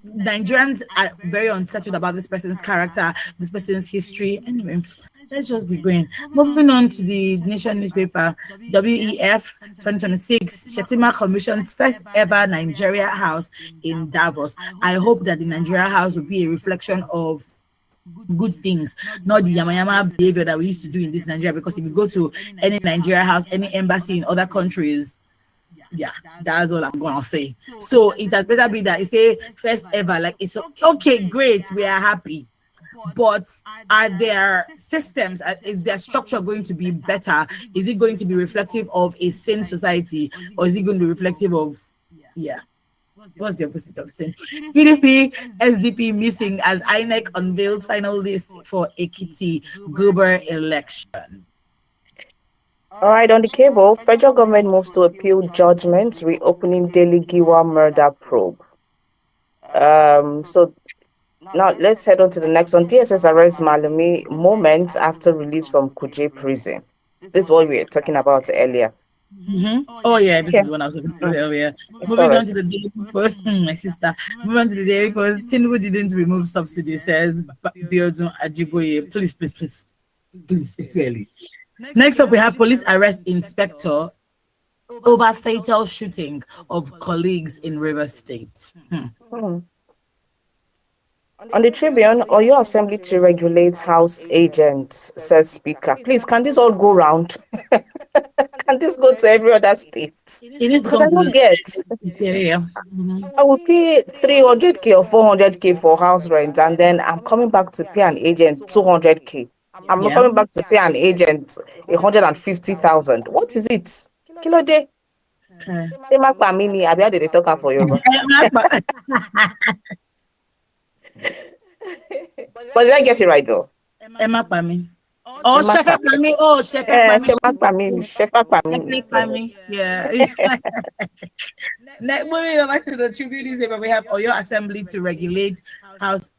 Nigerians are very unsettled about this person's character, this person's history. Anyway, let's just be going. Moving on to the Nation newspaper, WEF 2026, Shetima Commission's first ever Nigeria House in Davos. I hope that the Nigeria House will be a reflection of good things, not the yamayama behavior that we used to do in this Nigeria. Because if you go to any Nigeria house, any embassy in other countries, yeah, that's all I'm gonna say. So it had better be that it's a first ever, like it's okay, great, we are happy. But are their systems, is their structure going to be better? Is it going to be reflective of a sane society, or is it going to be reflective of, yeah, what's the opposite of sin? PDP, SDP missing as INEC unveils final list for Ekiti Guber election. All right, on the cable, federal government moves to appeal judgments, reopening Daily Giwa murder probe. So now let's head on to the next one. DSS arrests Malumi moments after release from Kuje prison. This is what we were talking about earlier. Oh yeah, this is what I was talking about earlier. Moving on to the Daily Post, my sister. Moving on to the Daily Post, Tinubu didn't remove subsidy, says Biodun Ajiboye. Please, it's too early. Next up, we have police arrest inspector over fatal shooting of colleagues in River State. On the Tribune, Oyo Assembly to regulate house agents, says Speaker. Please, can this all go round? Can this go to every other state? Because I don't get. I will pay 300k or 400k for house rent, and then I'm coming back to pay an agent 200k. I'm coming back to pay an agent 150,000. What is it? Kilo day. They talk for you. But did I get it right though? Emma Pami. Oh, Shefa Pami. Oh, Shefa Pami. Yeah. Moving on back to the Tribune newspaper, we have Oyo Assembly to regulate house.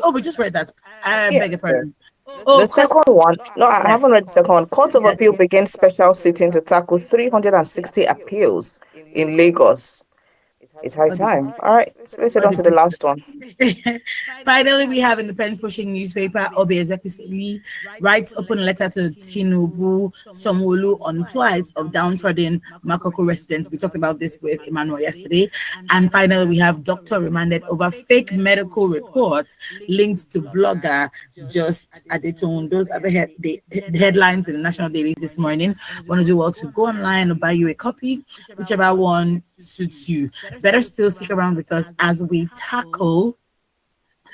Oh, we just read that. I beg your pardon. Oh, the second one, no, I haven't read the second one. Court of Appeal begins special sitting to tackle 360 appeals in Lagos. It's high time. All right, so let's head on to the last one. Finally, we have independent pushing newspaper Obi Ezekisili writes open letter to Tinubu Somolu on plight of downtrodden Makoko residents. We talked about this with Emmanuel yesterday. And finally, we have doctor remanded over fake medical reports linked to blogger Just Adetun. Those are the headlines in the national dailies this morning. Want to do well to go online or buy you a copy, whichever one suits you. Better still stick around with us as we tackle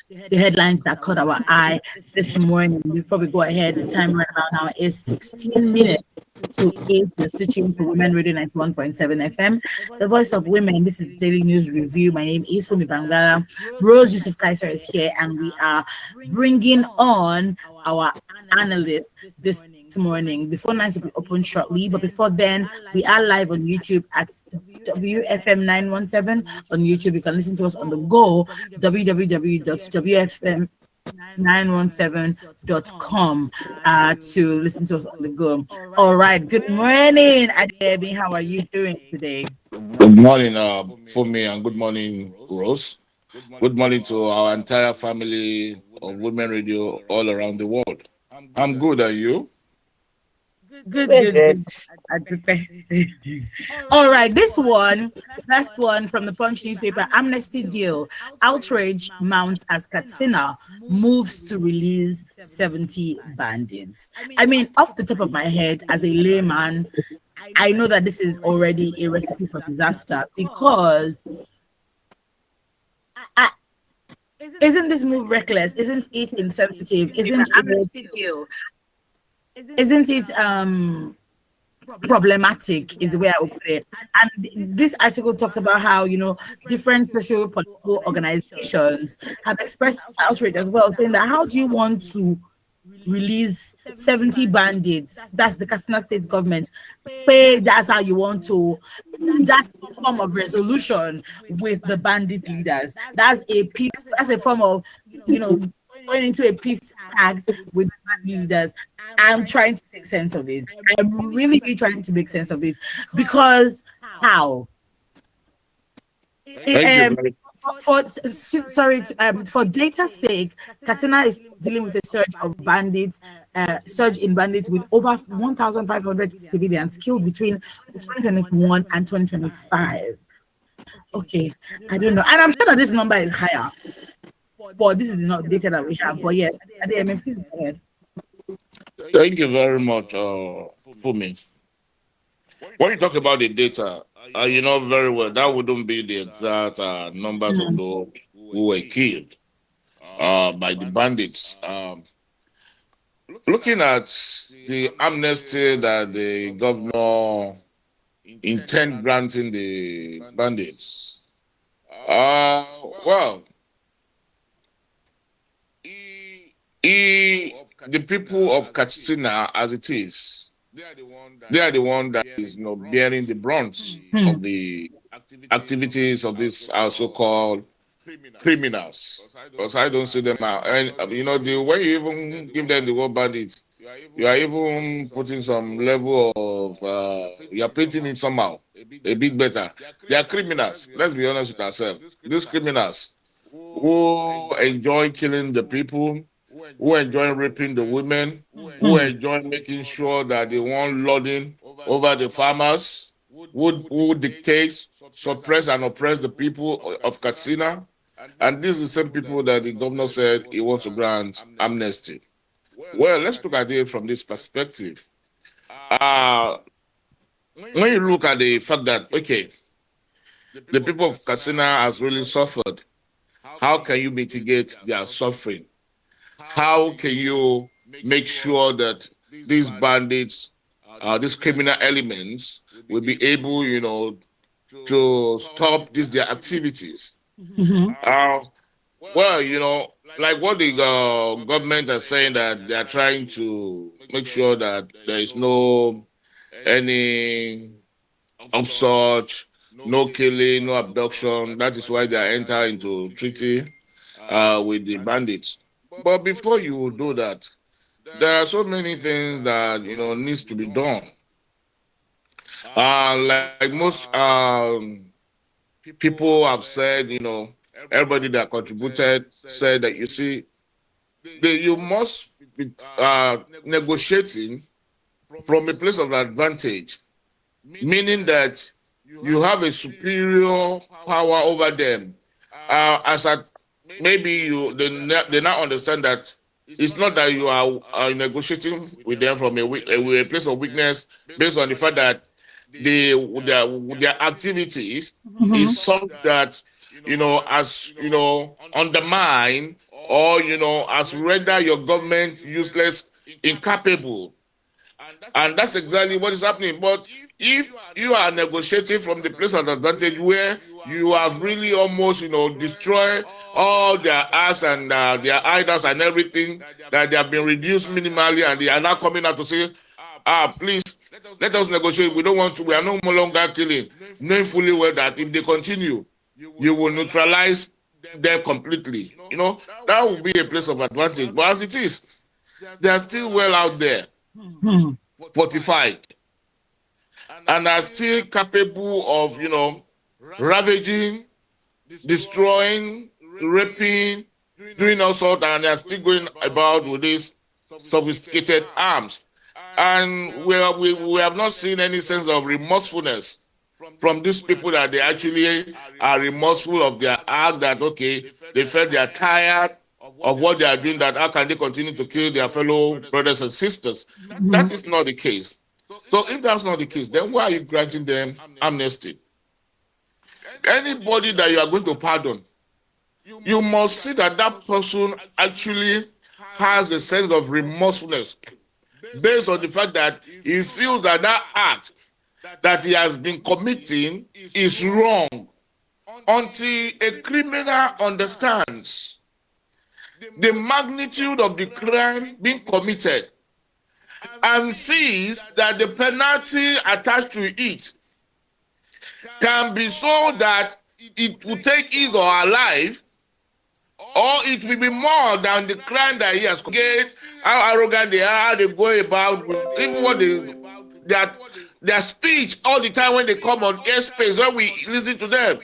the headlines that caught our eye this morning. Before we go ahead, the time right now is 16 minutes to 8. You're switching to Women Radio 91.7 FM, the voice of women. This is the Daily News Review. My name is Fumi Bangala. Rose Yusuf Kaiser is here, and we are bringing on our analyst this morning. The phone lines will be open shortly, but before then, we are live on YouTube at WFM 917 on YouTube. You can listen to us on the go, www.wfm917.com to listen to us on the go. All right, good morning, Adebi. How are you doing today? Good morning, Fumi, and good morning, Rose. Good morning to our entire family of Women Radio all around the world. I'm good, are you? Good. All right, this one, last one from the Punch newspaper, Amnesty deal. Outrage mounts as Katsina moves to release 70 bandits. I mean, off the top of my head, as a layman, I know that this is already a recipe for disaster, because isn't this move reckless? Isn't it insensitive? Isn't it problematic, is the way I would put it. And this article talks about how, different social political organizations have expressed outrage as well, saying that how do you want to release 70 bandits? That's the Katsina state government. That's how you want to, that's a form of resolution with the bandit leaders. That's a form of, going into a peace pact with the leaders. I'm trying to make sense of it. I'm really trying to make sense of it, because how? For data's sake, Katsina is dealing with a surge of bandits, surge in bandits with over 1,500 civilians killed between 2021 and 2025. Okay, I don't know, and I'm sure that this number is higher, but this is not data that we have. But yes, Adeyemi, please go ahead. Thank you very much, for me. When you talk about the data, you know very well that wouldn't be the exact numbers of those who were killed by the bandits. Looking at the amnesty that the governor intend granting the bandits, uh, well, the people of Katsina, as it is, they are the one that is, bearing the brunt of the activities of these so-called criminals. Because I don't see them out. And the way you even give them the word bandits, you are even putting some level of you are painting it somehow a bit better. They are criminals. Let's be honest with ourselves. These criminals who enjoy killing the people, who enjoy raping the women, who enjoy making sure that they want lording over the farmers, who dictate, suppress, and oppress the people of Katsina. And these are the same people that the governor said he wants to grant amnesty. Well, let's look at it from this perspective. When you look at the fact that, okay, the people of Katsina has really suffered, how can you mitigate their suffering? How can you make sure that these bandits, these criminal elements, will be able, to stop their activities? Well, like what the government are saying, that they are trying to make sure that there is no any upsurge, no killing, no abduction. That is why they are entering into treaty with the bandits. But before you do that, there are so many things that needs to be done. Like most people have said, everybody that contributed said that, you see, you must be negotiating from a place of advantage, meaning that you have a superior power over them. As at maybe they now understand that it's not that you are negotiating with them from a place of weakness, based on the fact that their activities is something that as undermine, or as render your government useless, incapable. And that's exactly what is happening. But if you are negotiating from the place of advantage, where you have really almost destroyed all their acts and their idols and everything, that they have been reduced minimally, and they are now coming out to say, please let us negotiate. We are no longer killing, knowing fully well that if they continue, you will neutralize them completely. That will be a place of advantage. But as it is, they are still well out there, fortified, and are still capable of, ravaging, destroying, raping, doing all sorts, and they are still going about with these sophisticated arms. And we have not seen any sense of remorsefulness from these people, that they actually are remorseful of their act, that, okay, they felt they are tired of what they are doing, that how can they continue to kill their fellow brothers and sisters? That is not the case. So if that's not the case, then why are you granting them amnesty? Anybody that you are going to pardon, you must see that that person actually has a sense of remorsefulness, based on the fact that he feels that that act that he has been committing is wrong. Until a criminal understands the magnitude of the crime being committed and sees that the penalty attached to it can be so that it will take his or her life, or it will be more than the crime that he has committed, how arrogant they are, how they go about, even what their speech all the time when they come on airspace, when we listen to them,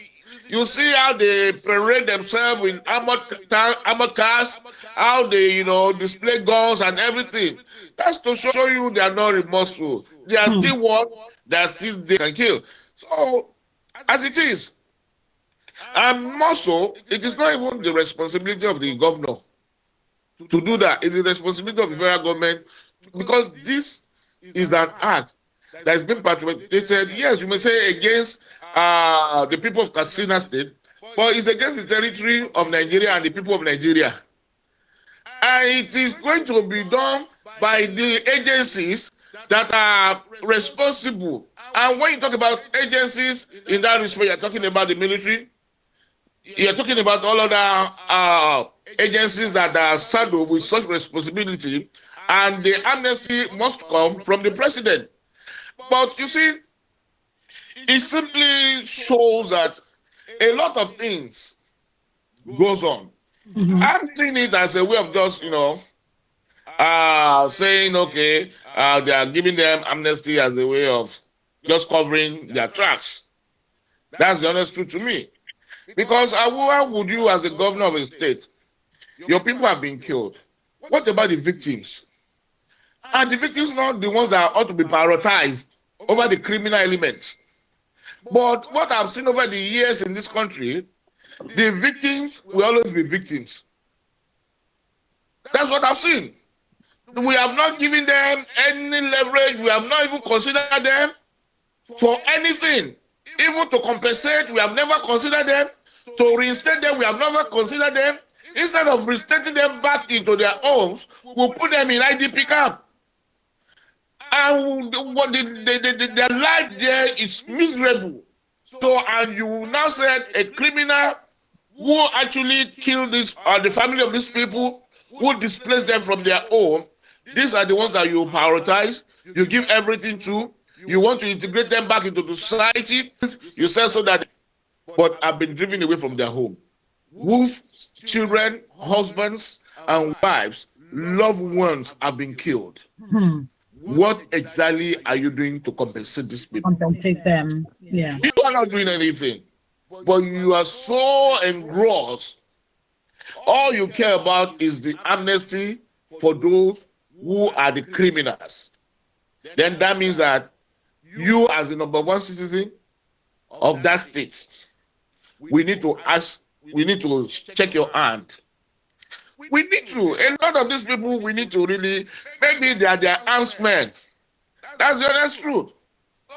You see how they parade themselves in armored cars, how they, display guns and everything. That's to show you they are not remorseful. They are still what? They are still they can kill. So, as it is, and more so, it is not even the responsibility of the governor to do that. It's the responsibility of the federal government, because this is an act that has been perpetrated, yes, you may say against the people of Katsina State, but it's against the territory of Nigeria and the people of Nigeria. And it is going to be done by the agencies that are responsible. And when you talk about agencies in that respect, you're talking about the military, you're talking about all other agencies that are saddled with such responsibility, and the amnesty must come from the president. But you see, it simply shows that a lot of things goes on. I'm seeing it as a way of just, saying, okay, they are giving them amnesty as a way of just covering their tracks. That's the honest truth to me. Because how would you, as a governor of a state, your people have been killed. What about the victims? And the victims not the ones that ought to be prioritized over the criminal elements. But what I've seen over the years in this country, the victims will always be victims. That's what I've seen. We have not given them any leverage. We have not even considered them for anything. Even to compensate, we have never considered them. To reinstate them, we have never considered them. Instead of reinstating them back into their homes, we'll put them in IDP camp. And their life there is miserable. So, and you now said a criminal who actually killed the family of these people, who displaced them from their home, these are the ones that you prioritize, you give everything to, you want to integrate them back into the society, you say so that, but have been driven away from their home. Whose children, husbands, and wives, loved ones have been killed. What exactly are you doing to compensate these people? Compensate them, yeah. You are not doing anything, but you are so engrossed. All you care about is the amnesty for those who are the criminals. Then that means that you, as the number one citizen of that state, we need to check your hand. We need to. A lot of these people, we need to really, maybe they are their armsmen. That's the honest truth.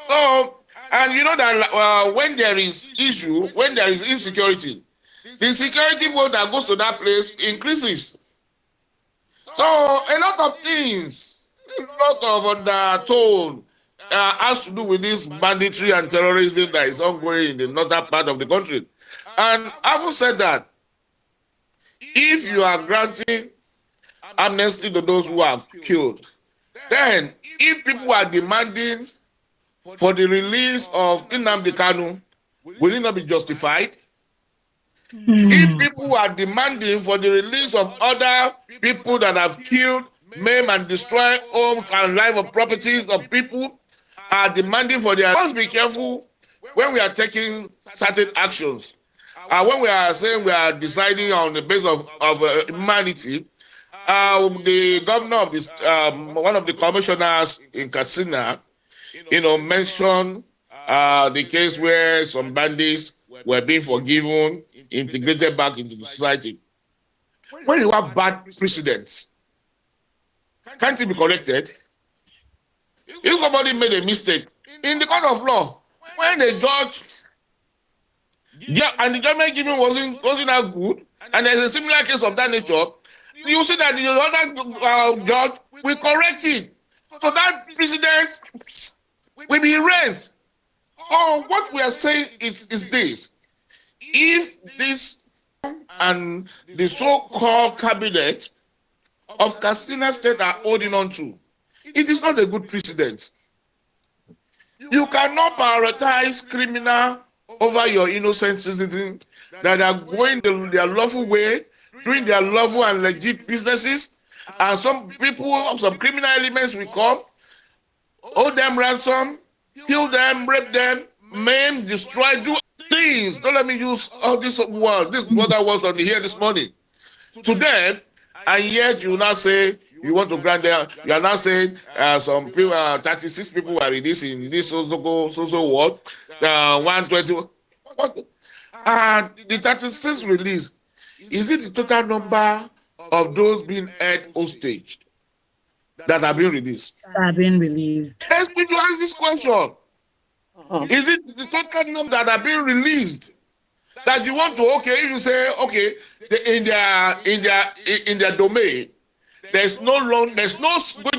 So, and you know that when there is issue, when there is insecurity, the security vote that goes to that place increases. So, a lot of things, a lot of undertone has to do with this banditry and terrorism that is ongoing in the northern part of the country. And having said that, if you are granting amnesty to those who have killed, then if people are demanding for the release of Nnamdi Kanu, will it not be justified? If people are demanding for the release of other people that have killed, maimed, and destroyed homes and life of properties of people, are demanding for their... Let's be careful when we are taking certain actions. When we are saying we are deciding on the basis of humanity, the governor of this, one of the commissioners in Katsina, mentioned the case where some bandits were being forgiven, integrated back into the society. When you have bad precedents, can't it be corrected? If somebody made a mistake in the court of law, when the judge and the judgment given wasn't that good, and there's a similar case of that nature, you see that the other judge will correct it. So that precedent will be erased. So what we are saying is this: if this and the so-called cabinet of Katsina State are holding on to, it is not a good precedent. You cannot prioritize criminal over your innocent citizens that are going their lawful way, doing their lawful and legit businesses, and some people, some criminal elements will come, hold them ransom, kill them, rape them, maim, destroy, do Please don't let me use all this word. This word that was on here this morning. To them, and yet you now say you want to grant them. You are now saying some people, 36 people were released in this social world, 120. What? And the 36 released, is it the total number of those being held hostage that have been released? Have been released. Let's me to ask this question. Is it the total number that have been released that you want to? Okay, if you say okay, in their domain, there's no going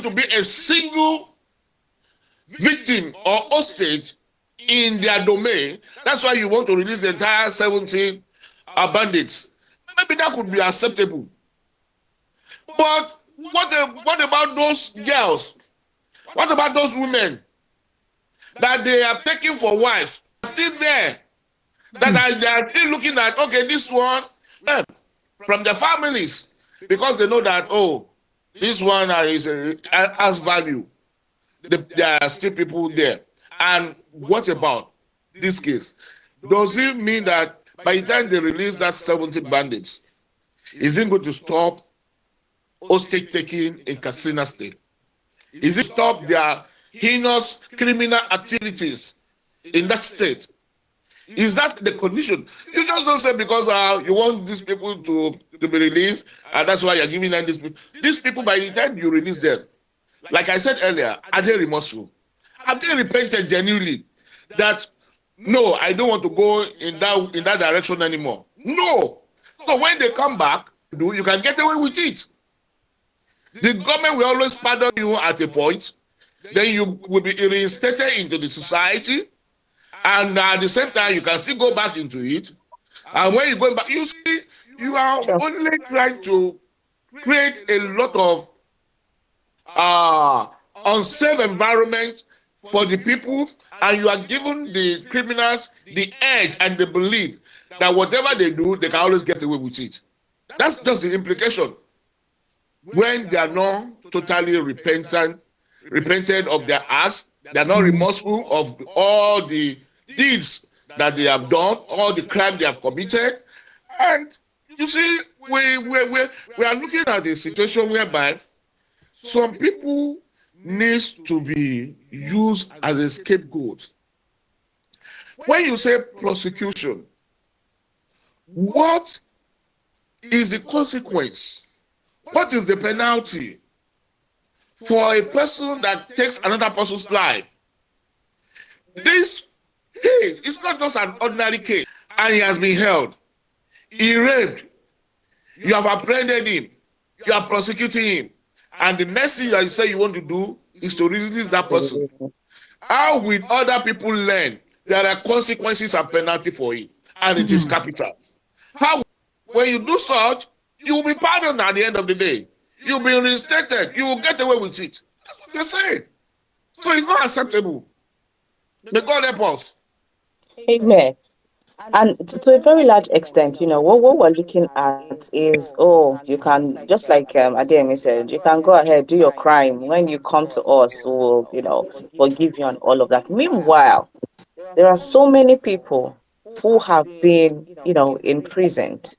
to be a single victim or hostage in their domain. That's why you want to release the entire 17 bandits. Maybe that could be acceptable. But what about those girls? What about those women that they have taken for wives? Still there. That they are still looking at, okay, this one, from the families, because they know that, oh, this one has value. There are still people there. And what about this case? Does it mean that by the time they release that 70 bandits, is it going to stop hostage taking in Katsina State? Is it stop their heinous criminal activities in that state? Is that the condition? You just don't say because you want these people to be released, and that's why you're giving them these people. These people, by the time you release them, like I said earlier, are they remorseful? Have they repented genuinely that no, I don't want to go in that direction anymore? No. So when they come back, you can get away with it. The government will always pardon you at a point. Then you will be reinstated into the society. And at the same time, you can still go back into it. And when you go back, you see, you are only trying to create a lot of unsafe environment for the people, and you are giving the criminals the edge and the belief that whatever they do, they can always get away with it. That's just the implication. When they are not totally repented of their acts, they are not remorseful of all the deeds that they have done, all the crime they have committed. And you see, we are looking at a situation whereby some people need to be used as a scapegoat. When you say prosecution, what is the consequence? What is the penalty for a person that takes another person's life? This case is not just an ordinary case, and he has been held. He raped. You have apprehended him. You are prosecuting him. And the next thing that you say you want to do is to release that person. How will other people learn there are consequences and penalty for it, and it is capital? How, when you do such, you will be pardoned at the end of the day. You'll be reinstated. You will get away with it. That's what they're saying. So it's not acceptable. May God help us. Amen. And to a very large extent, what we're looking at is, you can, just like Ademi said, you can go ahead, do your crime. When you come to us, we'll, forgive you and all of that. Meanwhile, there are so many people who have been, imprisoned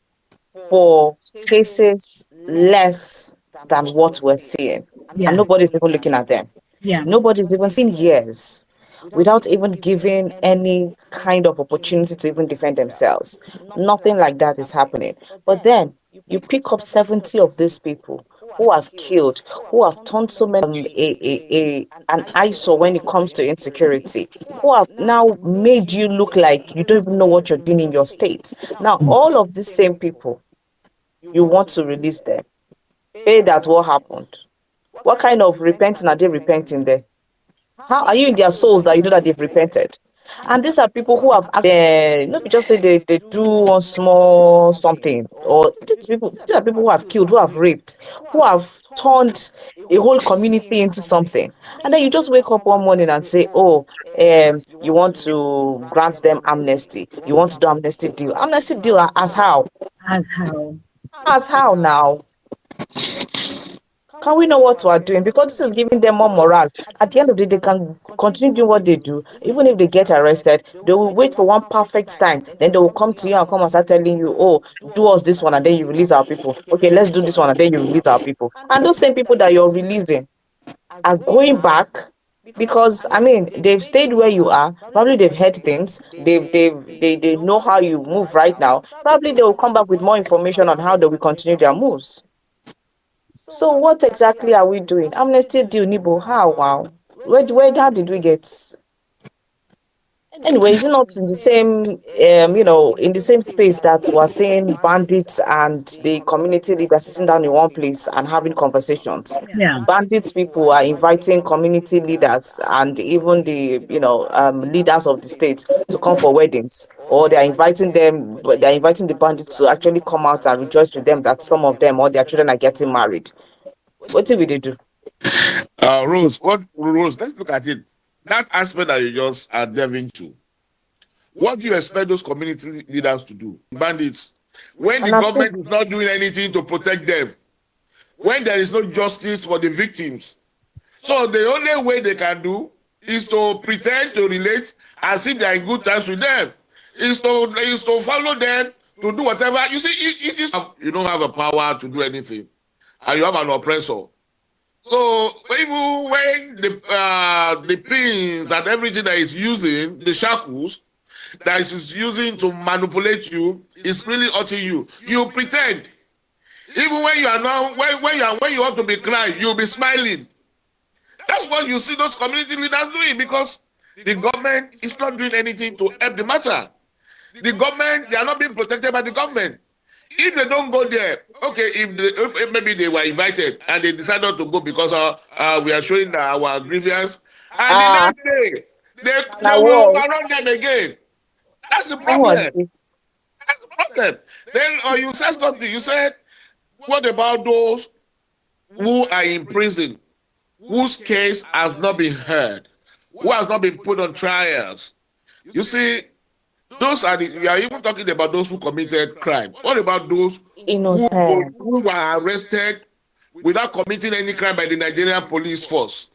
for cases less than what we're seeing. Yeah. And nobody's even looking at them. Yeah. Nobody's even seen years without even giving any kind of opportunity to even defend themselves. Nothing like that is happening. But then you pick up 70 of these people who have killed, who have turned so many an eyesore when it comes to insecurity, who have now made you look like you don't even know what you're doing in your state. Now, all of these same people, you want to release them. Hey, that's what happened. What kind of repenting are they repenting there? How are you in their souls that you know that they've repented? And these are people who have, not just say they do one small something, or these are people who have killed, who have raped, who have turned a whole community into something. And then you just wake up one morning and say, you want to grant them amnesty. You want to do amnesty deal. Amnesty deal as how? As how? As how now? Can we know what we are doing? Because this is giving them more morale. At the end of the day, they can continue doing what they do. Even if they get arrested, they will wait for one perfect time. Then they will come to you and come and start telling you, oh, do us this one and then you release our people. Okay, let's do this one and then you release our people. And those same people that you're releasing are going back because I mean they've stayed where you are. Probably they've heard things. They know how you move right now. Probably they will come back with more information on how they will continue their moves. So what exactly are we doing? Amnesty deal, Nibo. How? Wow. How did we get? Anyway, is it not in the same, in the same space that we're seeing bandits and the community leaders sitting down in one place and having conversations? Yeah. Bandits people are inviting community leaders and even the, leaders of the state to come for weddings, or they're inviting them, but they're inviting the bandits to actually come out and rejoice with them that some of them or their children are getting married. What did we do? Rose, let's look at it. That aspect that you just are delving into. What do you expect those community leaders to do? Bandits. When the government is not doing anything to protect them, when there is no justice for the victims. So the only way they can do is to pretend to relate as if they are in good times with them. Is to follow them, to do whatever. You see, it is you don't have a power to do anything, and you have an oppressor. So even when the pins and everything that is using, the shackles that is using to manipulate you, is really hurting you. You pretend. Even when you are now, when you want to be crying, you'll be smiling. That's what you see those community leaders doing, because the government is not doing anything to help the matter. The government, they are not being protected by the government. If they don't go there, okay, if maybe they were invited and they decided to go because we are showing our grievance, and the next day they will overrun them again. That's the problem. That's the problem. Then you said something. You said, what about those who are in prison, whose case has not been heard, who has not been put on trials? You see, those are we are even talking about those who committed crime. What about those who were arrested without committing any crime by the Nigerian police force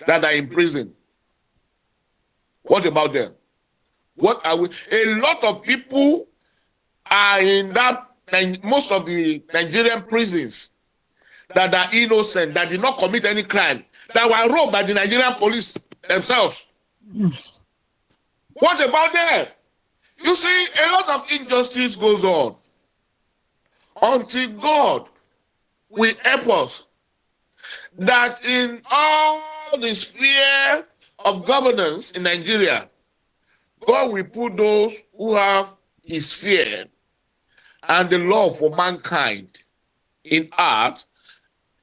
that are in prison? What about them? What are we? A lot of people are in that, most of the Nigerian prisons that are innocent, that did not commit any crime, that were robbed by the Nigerian police themselves. What about them? You see, a lot of injustice goes on until God will help us that in all the sphere of governance in Nigeria, God will put those who have his fear and the love for mankind in heart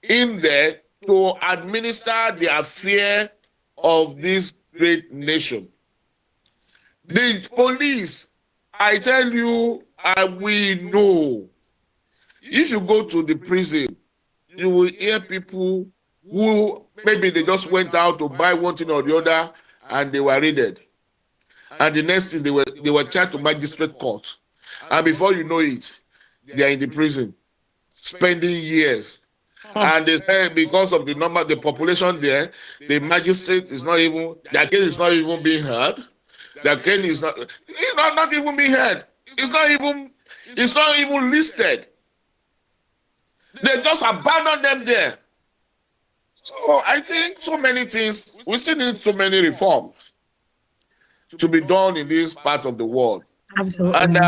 in there to administer the affair of this great nation. The police, I tell you, we know. If you go to the prison, you will hear people who maybe they just went out to buy one thing or the other and they were raided. And the next thing, they were charged to magistrate court. And before you know it, they are in the prison, spending years. And they say because of the population there, the magistrate is not even, their case is not even being heard. Their case is not even being heard. It's not even listed. They just abandon them there. So I think so many things, we still need so many reforms to be done in this part of the world. Absolutely. And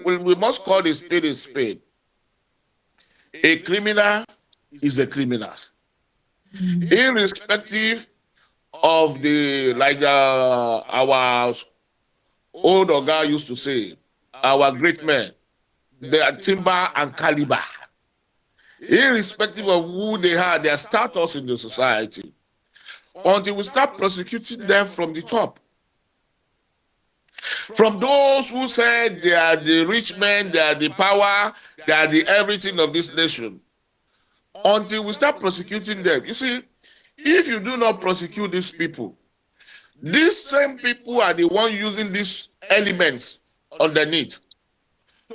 we must call a spade a spade. A criminal is a criminal. Irrespective of our old Oga used to say, our great men, their timber and caliber. Irrespective of who they are, their status in the society, until we start prosecuting them from the top. From those who said they are the rich men, they are the power, they are the everything of this nation, until we start prosecuting them. You see, if you do not prosecute these people, these same people are the ones using these elements underneath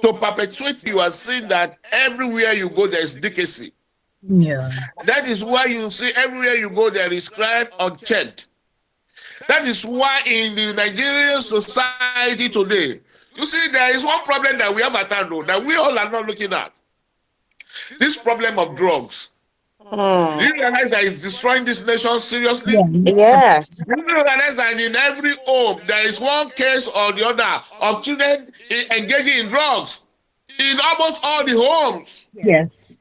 to perpetuate. You are saying that everywhere you go, there is decency. Yeah. That is why you see everywhere you go, there is crime unchecked. That is why in the Nigerian society today, you see, there is one problem that we have at hand that we all are not looking at. This problem of drugs. Do you realize that it's destroying this nation seriously? Yeah. Yes. Do you realize that in every home there is one case or the other of children engaging in drugs in almost all the homes? Yes.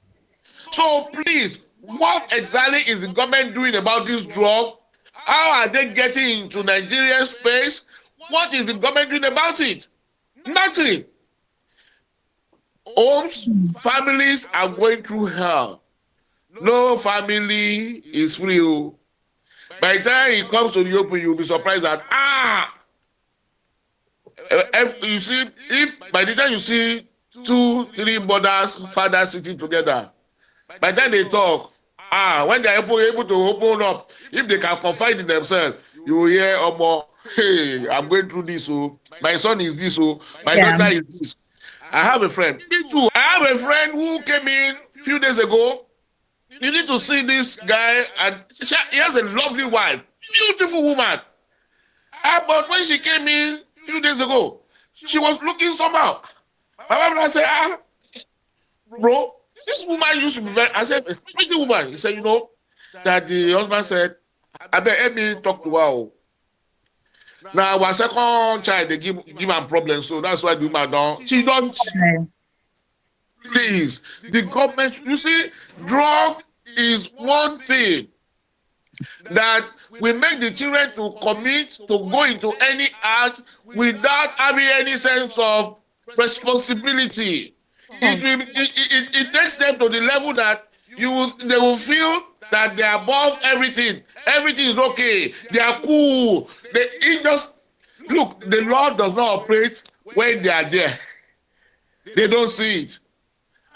So please, what exactly is the government doing about this drug? How are they getting into Nigerian space? What is the government doing about it? Nothing. Homes, families are going through hell. No family is free. By the time it comes to the open, you'll be surprised that you see, if by the time you see 2, 3 mothers, fathers sitting together, by the time they talk, when they're able to open up, if they can confide in themselves, you will hear more, hey, I'm going through this, my son is this, my daughter is this. I have a friend. Me too. I have a friend who came in a few days ago. You need to see this guy, and he has a lovely wife, beautiful woman. But when she came in a few days ago, she was looking somehow. My wife and I said, bro, this woman used to be very, I said, pretty woman. He said, that the husband said, I bet let me talk to her. Now, our second child, they give him problems, so that's why the woman don't. She don't. Please, the government, you see, drug is one thing that will make the children to commit, to go into any act without having any sense of responsibility. It takes them to the level that they will feel that they are above everything. Everything is okay. They are cool. Look, the law does not operate when they are there. They don't see it.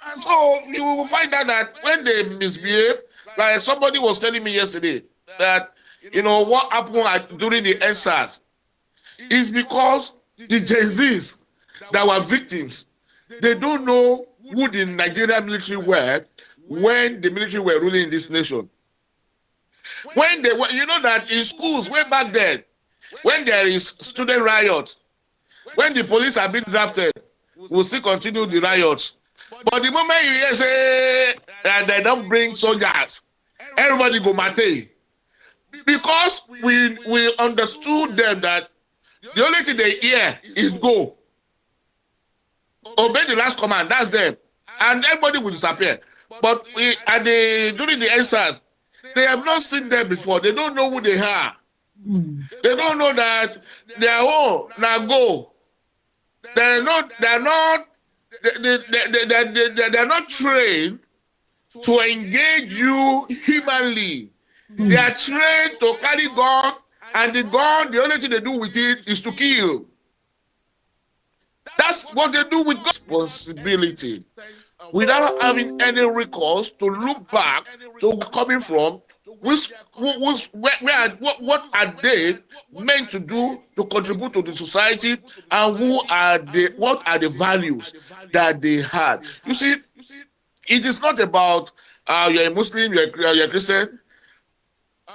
And so you will find out that when they misbehave, like somebody was telling me yesterday, that, what happened during the EndSARS is because the Gen Zs that were victims, they don't know who the Nigerian military were when the military were ruling this nation. When they were, that in schools way back then, when there is student riot, when the police are being drafted, we'll still continue the riots. But the moment you hear say that they don't bring soldiers, everybody go mate. Because we understood them that the only thing they hear is go. Obey the last command, that's them. And everybody will disappear. But during the EndSARS, they have not seen them before. They don't know who they are. They don't know that they are all now go. They're not trained to engage you humanly. They are trained to carry gun, and the gun, the only thing they do with it is to kill. That's what they do with responsibility. Without having any recourse to look back to where coming from, what are they meant to do to contribute to the society, and what are the values that they had? You see, it is not about you're a Muslim, you're a Christian.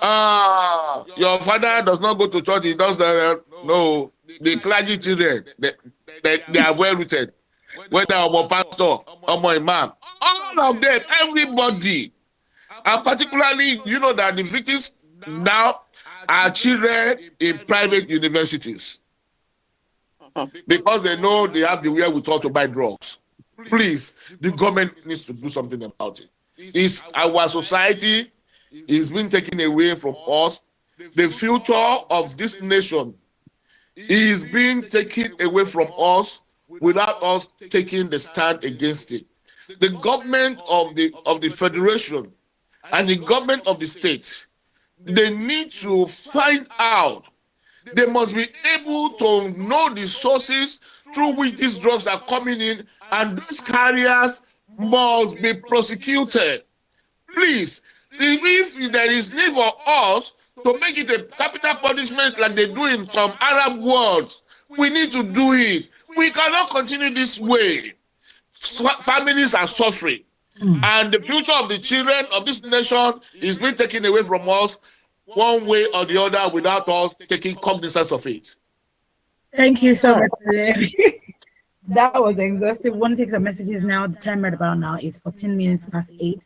Your father does not go to church, he does that. No, the clergy children, they are well rooted. Whether I'm a pastor, I'm an imam, all of them, everybody. And particularly, that the victims now are children in private universities because they know they have the wherewithal to buy drugs. Please, the government needs to do something about it. Our society is being taken away from us. The future of this nation is being taken away from us without us taking the stand against it. The government of the federation and the government of the state, they need to find out. They must be able to know the sources through which these drugs are coming in, and those carriers must be prosecuted. Please, if there is need for us to make it a capital punishment like they do in some Arab worlds, we need to do it. We cannot continue this way. Families are suffering. And the future of the children of this nation is being taken away from us one way or the other without us taking cognizance of it. Thank you so much. That was exhaustive. One takes some messages now. The time right about now is 14 minutes past 8.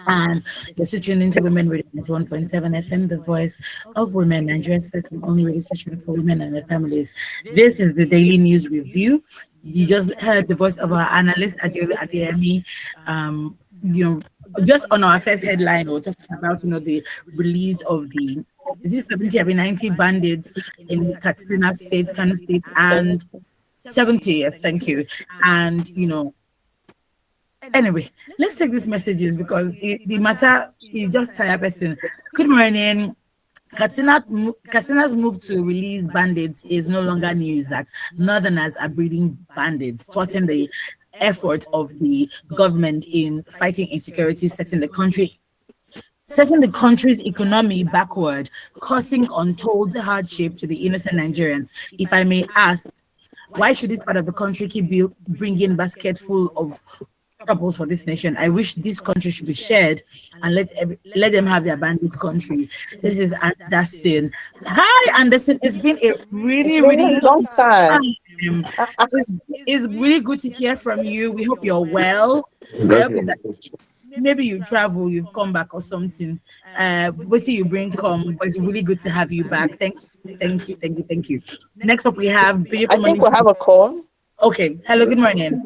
And you're switching into Women Radio 1.7 FM, the voice of women, Nigeria's first and only radio station for women and their families. This is the Daily News Review. You just heard the voice of our analyst, Adiola Adeyemi. Just on our first headline, we're talking about, the release of the, is it 70 or 90 bandits in Katsina State, Kano State, and 70, yes, thank you. And, anyway, let's take these messages because the matter is just tired person. Good morning. Katsina's move to release bandits is no longer news that Northerners are breeding bandits, thwarting the effort of the government in fighting insecurity, setting the country's economy backward, causing untold hardship to the innocent Nigerians. If I may ask, why should this part of the country keep bringing basket full of troubles for this nation? I wish this country should be shared and let them have their bandit country. This is Anderson. Hi, Anderson. It's been a really long time. It's really good to hear from you. We hope you're well. I hope that maybe you travel, you've come back or something. What do you bring come? But it's really good to have you back. Thank you. Next up, we have I think we'll have a call. Okay. Hello. Good morning.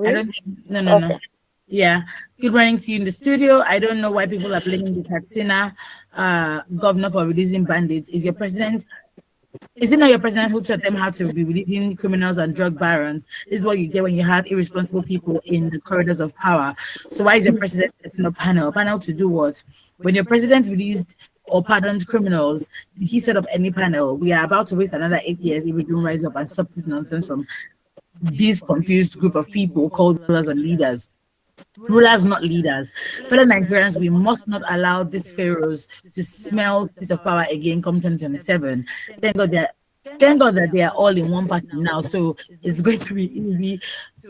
I don't think, no. Yeah. Good morning to you in the studio. I don't know why people are blaming the Katsina governor for releasing bandits. Is it not your president who taught them how to be releasing criminals and drug barons? This is what you get when you have irresponsible people in the corridors of power. So why is your president setting a panel? A panel to do what? When your president released or pardoned criminals, did he set up any panel? We are about to waste another 8 years if we don't rise up and stop this nonsense from this confused group of people called rulers and leaders. Rulers, not leaders. Fellow Nigerians, we must not allow these pharaohs to smell seat of power again come 2027. Thank God that they are all in one party now, so it's going to be easy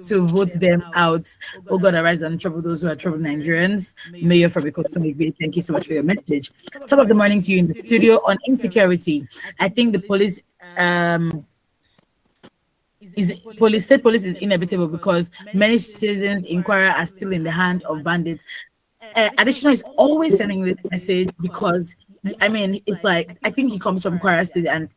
to vote them out. Oh God, arise and trouble those who are troubled Nigerians. Mayor from Ikotomigbe, thank you so much for your message. Top of the morning to you in the studio on insecurity. I think the police state police is inevitable because many citizens in Kwara are still in the hand of bandits. Additional is always sending this message because it's like, I think he comes from Kwara State, and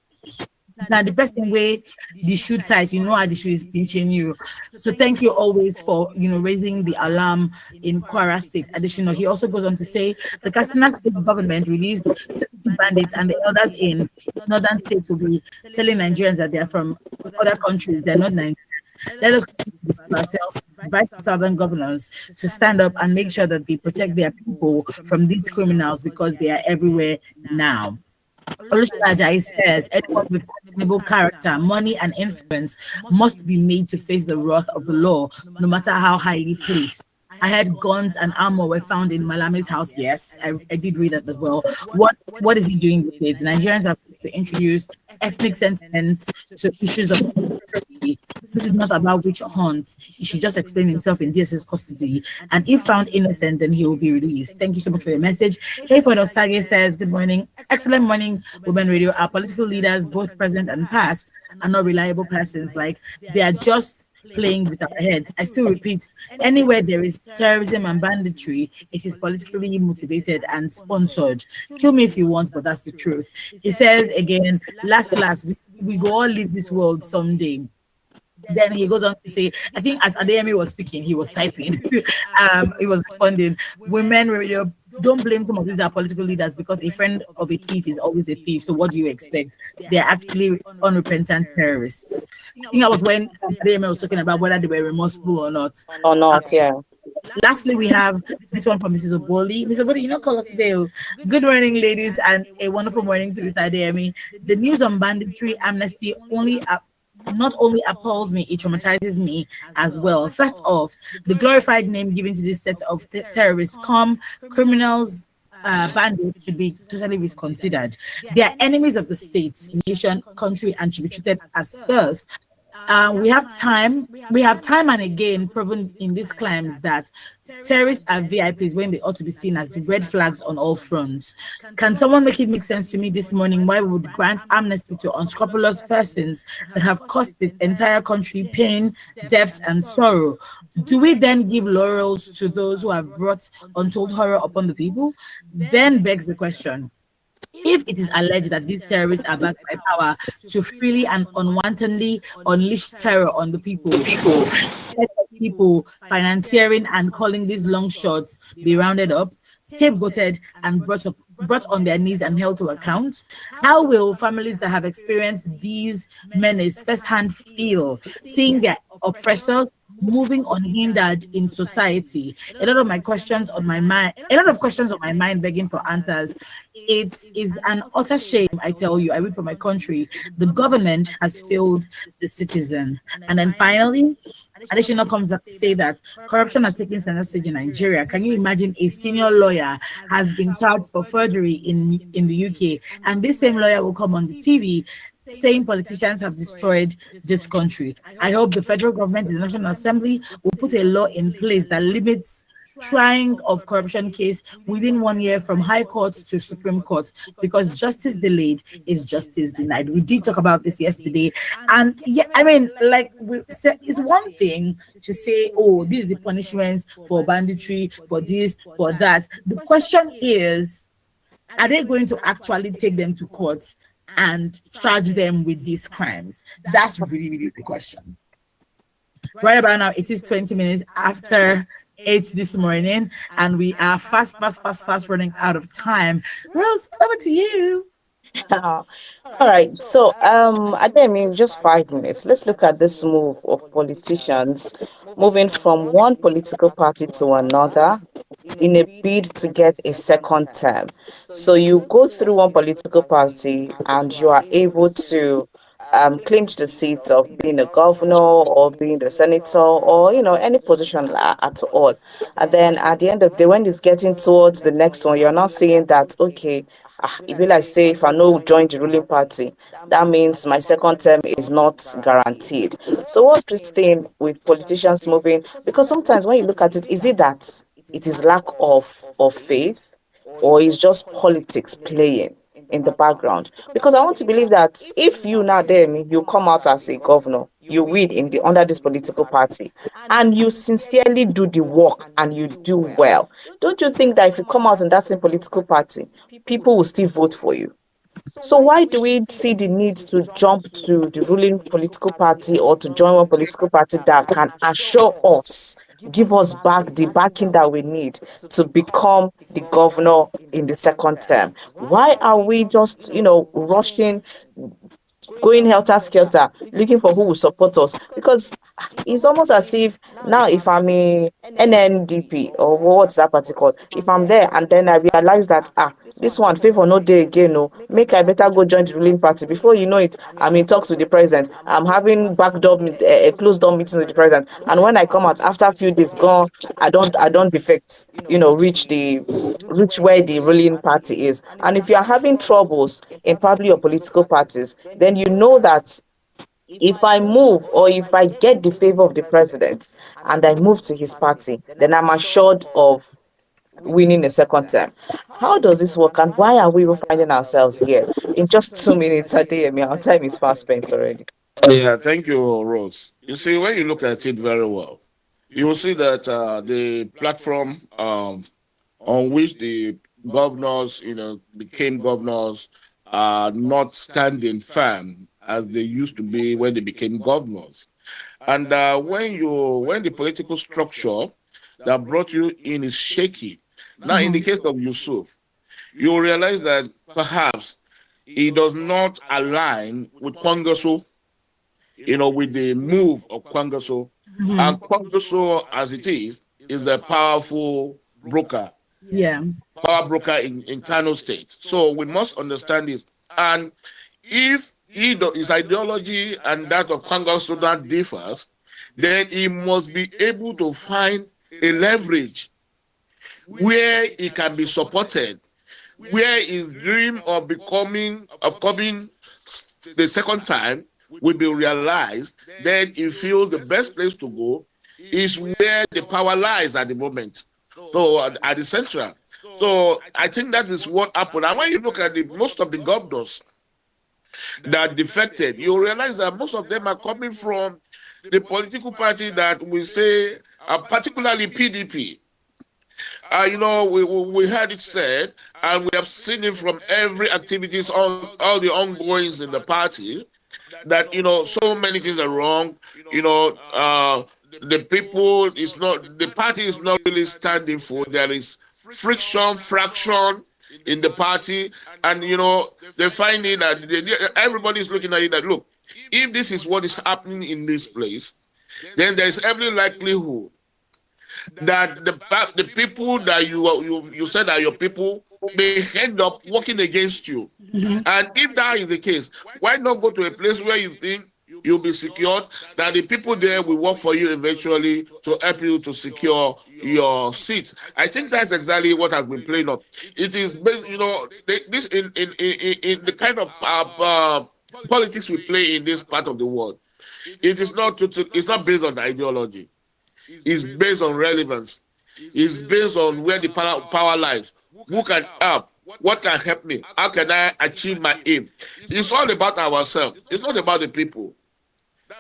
now the person way the shoe tight, how the shoe is pinching you. So thank you always for raising the alarm in Kwara State. Additional, he also goes on to say the Katsina State government released 70 bandits, and the elders in northern states will be telling Nigerians that they are from other countries, they're not Nigerians. Let us ourselves, advise the southern governors to stand up and make sure that they protect their people from these criminals because they are everywhere now. Olushalaja says anyone with questionable character, money, and influence must be made to face the wrath of the law, no matter how highly placed. I heard guns and armor were found in Malami's house. Yes, I did read that as well. What is he doing with it? Nigerians have to introduce ethnic sentiments to issues of security. This is not about witch hunt. He should just explain himself in DSS custody, and if found innocent, then he will be released. Thank you so much for your message. Hayford Osage says, good morning. Excellent morning, Women Radio. Our political leaders, both present and past, are not reliable persons. Like, they are just playing with our heads. I still repeat, anywhere there is terrorism and banditry, it is politically motivated and sponsored. Kill me if you want, but that's the truth. He says again, last, we go all leave this world someday. Then he goes on to say, I think as Adeyemi was speaking, he was typing. He was responding, Women Radio, don't blame some of these political leaders because a friend of a thief is always a thief. So what do you expect? They're actually unrepentant terrorists. I think that was when Adeyemi was talking about whether they were remorseful or not. Yeah. Lastly, we have this one from Mrs. Oboli. Mrs. Oboli, call us today. Good morning, ladies, and a wonderful morning to Mr. Adeyemi. The news on banditry amnesty not only appalls me, it traumatizes me as well. First off, the glorified name given to this set of terrorists, criminals, bandits, should be totally reconsidered. They are enemies of the state, nation, country, and should be treated as such. We have time. We have time and again proven in these crimes that terrorists are VIPs when they ought to be seen as red flags on all fronts. Can someone make it make sense to me this morning why we would grant amnesty to unscrupulous persons that have caused the entire country pain, deaths, and sorrow? Do we then give laurels to those who have brought untold horror upon the people? Then begs the question, if it is alleged that these terrorists are backed by power to freely and unwantonly unleash terror on the people financiering and calling these long shots be rounded up, scapegoated, and brought on their knees and held to account, how will families that have experienced these menace firsthand feel seeing their oppressors moving unhindered in society? A lot of questions on my mind begging for answers. It is an utter shame, I tell you. I weep for my country. The government has failed the citizens. And then finally, additional comes up to say that corruption has taken center stage in Nigeria. Can you imagine a senior lawyer has been charged for forgery in the UK, and this same lawyer will come on the TV saying politicians have destroyed this country? I hope the federal government and the National Assembly will put a law in place that limits trying of corruption case within 1 year from High Court to Supreme Court, because justice delayed is justice denied. We did talk about this yesterday, and yeah, I mean, like we said, it's one thing to say, oh, this is the punishments for banditry, for this, for that. The question is, are they going to actually take them to court and charge them with these crimes? That's really the question. Right about now, it is 20 minutes after 8 this morning, and we are fast running out of time. Rose, over to you. All right. So, Ademi, just 5 minutes. Let's look at this move of politicians moving from one political party to another in a bid to get a second term. So you go through one political party and you are able to clinch the seat of being a governor or being a senator or any position at all. And then at the end of the day, when it's getting towards the next one, you're not saying that, okay, it will like say if I know join the ruling party, that means my second term is not guaranteed. So what's this thing with politicians moving? Because sometimes when you look at it, is it that it is lack of faith, or is just politics playing in the background? Because I want to believe that if you now then you come out as a governor, you win in the under this political party, and you sincerely do the work and you do well, don't you think that if you come out in that same political party, people will still vote for you? So why do we see the need to jump to the ruling political party or to join one political party that can assure us, give us back the backing that we need to become the governor in the second term? Why are we just, rushing, going helter skelter, looking for who will support us? Because it's almost as if now, if I'm a NNDP or what's that party called, if I'm there and then I realize that this one favor no day again, no, make I better go join the ruling party. Before you know it, I'm in talks with the president. I'm having closed door meetings with the president. And when I come out after a few days gone, I don't defect, reach where the ruling party is. And if you are having troubles in probably your political parties, then you know that if I move or if I get the favor of the president and I move to his party, then I'm assured of winning a second term. How does this work, and why are we finding ourselves here? In just 2 minutes a day, our time is fast spent already. Yeah, thank you, Rose. You see, when you look at it very well, you will see that the platform on which the governors, became governors are not standing firm as they used to be when they became governors. And when the political structure that brought you in is shaky, now in the case of Yusuf, you realize that perhaps it does not align with Kwangaso, with the move of Kwangaso. And Kwangaso, as it is a powerful broker. Yeah. Power broker in Kano State. So we must understand this. And if his ideology and that of Kwangaso Sudan differs, then he must be able to find a leverage where he can be supported, where his dream of coming the second time will be realized, then he feels the best place to go is where the power lies at the moment. So at the central. So I think that is what happened. And when you look at most of the governors that defected, you realize that most of them are coming from the political party that we say, particularly PDP. We heard it said, and we have seen it from every activities, all the ongoings in the party, that so many things are wrong. The people is not, the party is not really standing for. There is friction, fraction in the party, and they're finding that everybody is looking at it that, look, if this is what is happening in this place, then there is every likelihood that the people that you said are your people may end up working against you. And if that is the case, why not go to a place where you think you'll be secured, that the people there will work for you eventually to help you to secure your seat? I think that's exactly what has been playing out. It is based, this in the kind of politics we play in this part of the world. It is not it's not based on ideology. It's based on relevance. It's based on where the power lies. Who can help? What can help me? How can I achieve my aim? It's all about ourselves. It's not about the people.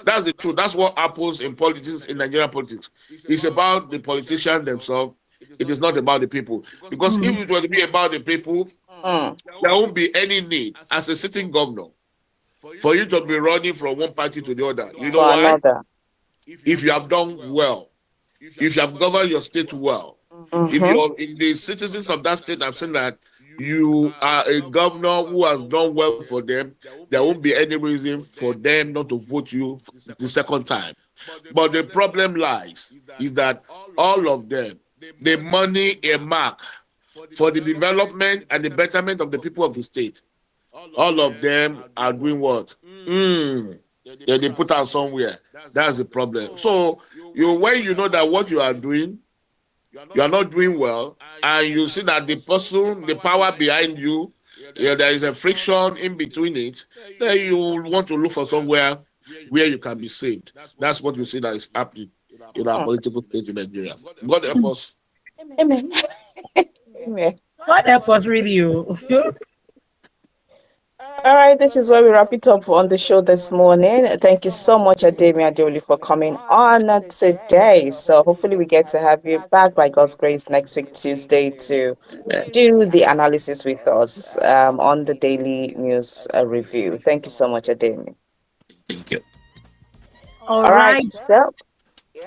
That's the truth. That's what happens in politics, in Nigerian politics. It's about the politicians themselves. It is not about the people. Because if it were to be about the people, there won't be any need as a sitting governor for you to be running from one party to the other. You know why? Another. If you have done well, if you have governed your state well, if the citizens of that state have seen that you are a governor who has done well for them, there won't be any reason for them not to vote you the second time. But the problem lies is that all of them, the money earmarked for the development and the betterment of the people of the state, all of them are doing what? They put out somewhere. That's the problem. So when you know that what you are doing, you are not doing well, and you see that the person, the power behind you, there is a friction in between it, then you want to look for somewhere where you can be saved. That's what you see that is happening in our political state in Nigeria. God help us. Amen. Amen. God help us, really. All right, this is where we wrap it up on the show this morning. Thank you so much, Ademi Adeoli, for coming on today. So hopefully we get to have you back by God's grace next week, Tuesday, to do the analysis with us on the daily news review. Thank you so much, Ademi. Thank you. All All right, right. so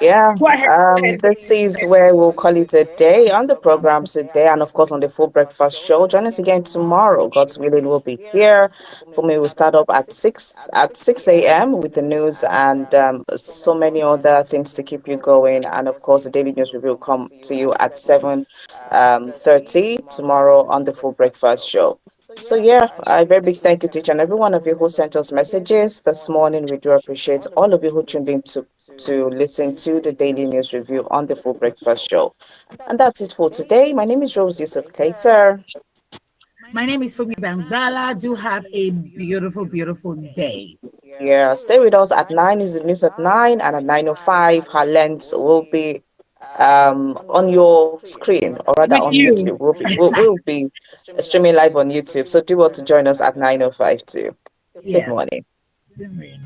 yeah, Go ahead. this is where we'll call it a day on the programs today, and of course on the Full Breakfast Show. Join us again tomorrow. God's willing, we'll be here. For me, we'll start up at 6 a.m. with the news and so many other things to keep you going. And of course, the daily news review will come to you at 7:30 tomorrow on the Full Breakfast Show. So yeah, a very big thank you to each and every one of you who sent us messages this morning. We do appreciate all of you who tuned in to listen to the daily news review on the Full Breakfast Show. And that's it for today. My name is Rose Yusuf Kaiser. My name is Fumi Bangala. Do have a beautiful, beautiful day. Yeah, stay with us at 9 is the news at 9, and at 9:05 her lens will be on your screen, or rather With on you. YouTube. We'll be streaming live on YouTube. So do want to join us at 9:05 too. Good Yes. morning. Good morning.